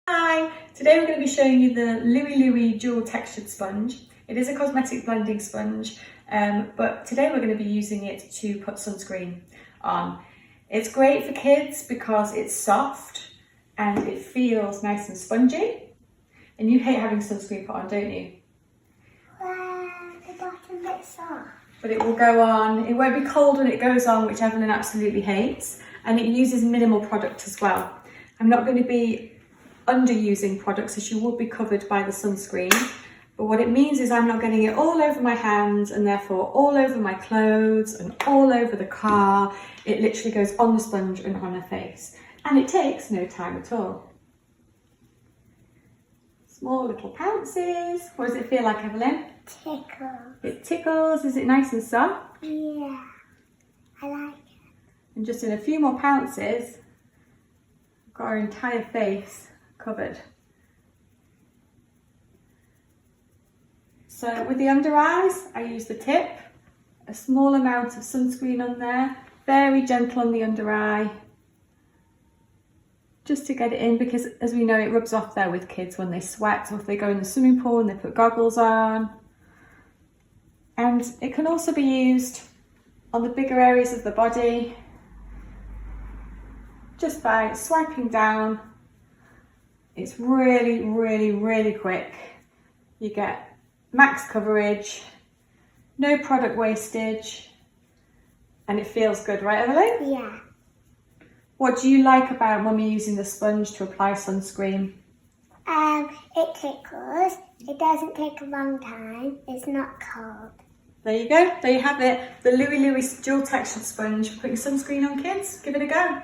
Hi! Today we're going to be showing you the LLUILLUI dual textured sponge. It is a cosmetic blending sponge, but today we're going to be using it to put sunscreen on. It's great for kids because it's soft and it feels nice and spongy. And you hate having sunscreen put on, don't you? Well, the bottom bit's soft. But it will go on. It won't be cold when it goes on, which Evelyn absolutely hates. And it uses minimal product as well. I'm not going to be underusing products, as you will be covered by the sunscreen, but what it means is I'm not getting it all over my hands and therefore all over my clothes and all over the car. It literally goes on the sponge and on her face, and it takes no time at all. Small little pounces. What does it feel like, Evelyn? Tickles. It tickles. Is it nice and soft? Yeah, I like it. And just in a few more pounces, we've got our entire face covered. So with the under eyes, I use the tip, a small amount of sunscreen on there, very gentle on the under eye, just to get it in, because as we know, it rubs off there with kids when they sweat or if they go in the swimming pool and they put goggles on. And it can also be used on the bigger areas of the body, just by swiping down. It's really, really, really quick. You get max coverage, no product wastage, and it feels good, right, Evelyn? Yeah. What do you like about Mummy using the sponge to apply sunscreen? It tickles. It doesn't take a long time. It's not cold. There you go. There you have it. The LLUILLUI dual textured sponge for putting sunscreen on kids. Give it a go.